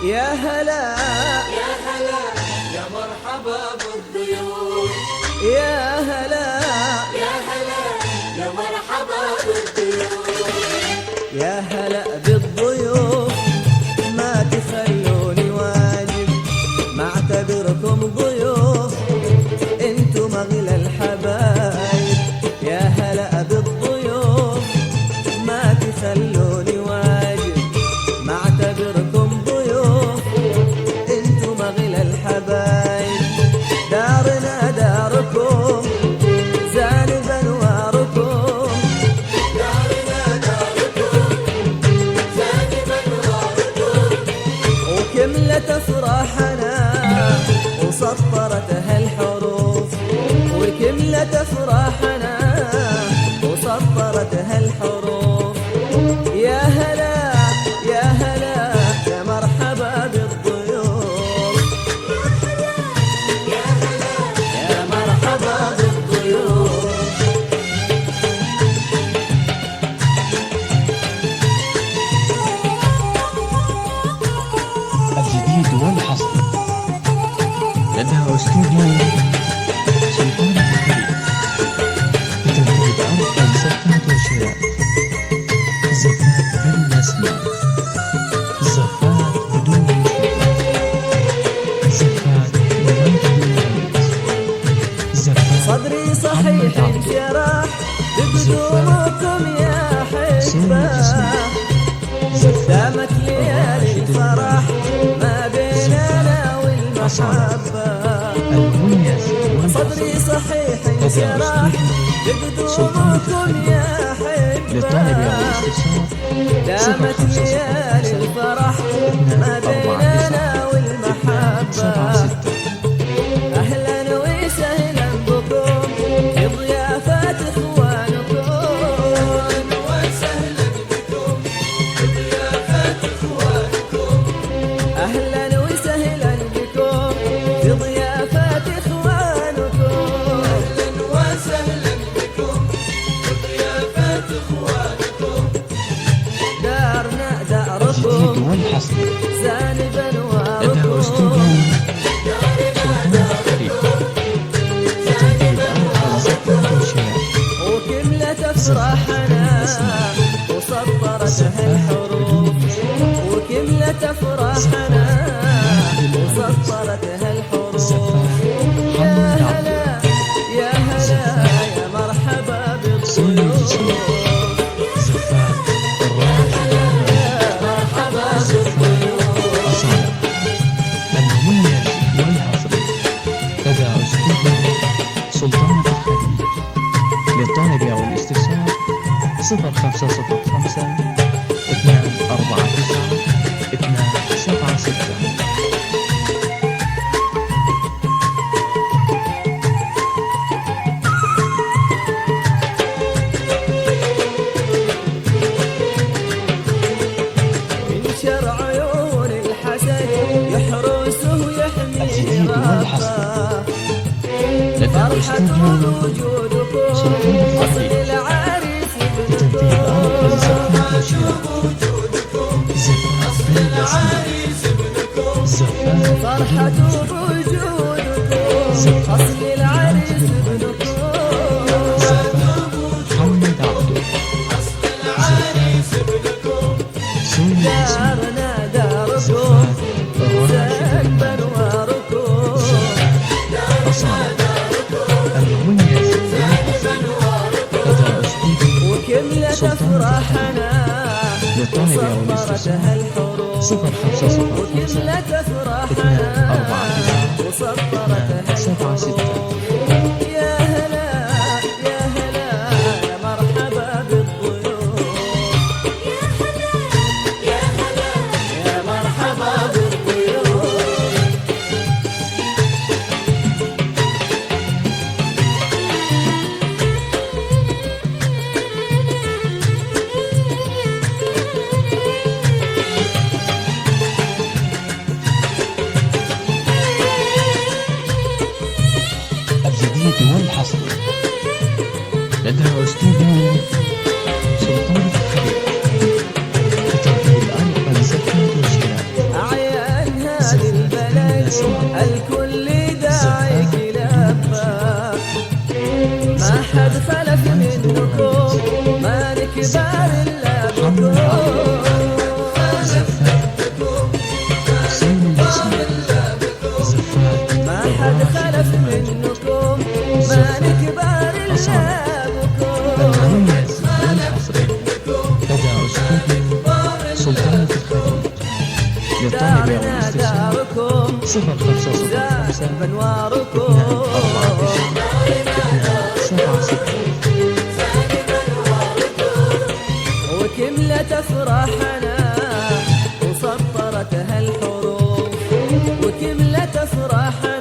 يا هلا يا هلا يا مرحبا بالضيوف. يا هلا يا هلا يا مرحبا بالضيوف. يا هلا بالضيوف، ما تخلوني واجب، ما اعتبركم ضيوف، انتم اغلى الحبايب. يا هلا بالضيوف، ما تخلوني واجب، ما اعتبركم ضيوف، انتم اغلى الحبايب. دارنا داركم، زانب انواركم، دارنا داركم، زانب انواركم، وكملت افراحنا وسطرتها الحروف، وكملت افراحنا وسطرتها الحروف. يا هلا يا هلا يا مرحبا بالضيوف، يا هلا يا مرحبا بالضيوف. الجديد والحصري لدى استوديو سلطان الحديث بترتيب أرقى زفات وشراء. زفات بلا أسماء، زفات بدون موسيقى، زفات بغير رمز، زفات صدري صحيح انشرح بقدومكم يا حبة، دامت ليالي الفرح ما بيننا والمحبة. المميز صدري والحصري صحيح لدى انشرح استوديو سلطان بقدومكم يا للطالب حبة، أو الاستفسار دامت ليالي الفرح ما بيننا والمحبة. أهلا وسهلا بكم في ضيافة إخوانكم، وسهلا بكم بضيافة اخوانكم. أهلا وسهلا بكم في ضيافة إخوانكم. اهلا وسهلا بكم بضيافة اخوانكم. دارنا الجديد داركم، والحصري زانب لدى أنواركم، استوديو سلطان الحديث بترتيب أرقى زفات وشراء. وكملت أفراحنا وسطرتها الحروف، وكملت أفراحنا وسطرتها الحروف. يا هلا يا هلا يا مرحبا بالضيوف، زفات الراحل يا مرحبا بالضيوف. أصالة المميز والحصري لدى استوديو سلطان الحديث. للطالب أو الاستفسار 0505 249 276. من شر عيون الحسد يحرسه ويحميه الجديد والحصري ربه. لدى فرحة استوديو وجودكم سلطان أصل الحديث العريس بترتيب أرقى زفات وشراء. وجودكم زفات بلا أسماء، العريس ابنكم. زفات فرحة بدون موسيقى، بوجودكم أصل العريس ابنكم. زفات محمد عبده، العريس ابنكم. سوري اسمه، دارنا داركم، زفات الراشد زاد المالك، بنواركم. أصالة المميز والحصري لدى استوديو وكملت سلطان أفراحنا للطالب أو وسطرتها الاستفسار الحروف، 0505 وكملت أفراحنا 249 وسطرتها 276. الحروف. يا هلا يا هلا يا مرحبا بالضيوف، يا هلا يا مرحبا بالضيوف. السماء الكل داعيك لبى ما حد خلف منكم ما نكبر إلا بكم حسين الاسماء زفات ما حد خلف منكم ما نكبر إلا بكم الغنية والحصري لدى أسلوب سلطانة الخليج للطلب دارنا والاستفسار داركم 0505 زاد بنواركم 76 وكملت افراحنا وسطرتها الحروف وكملت افراحنا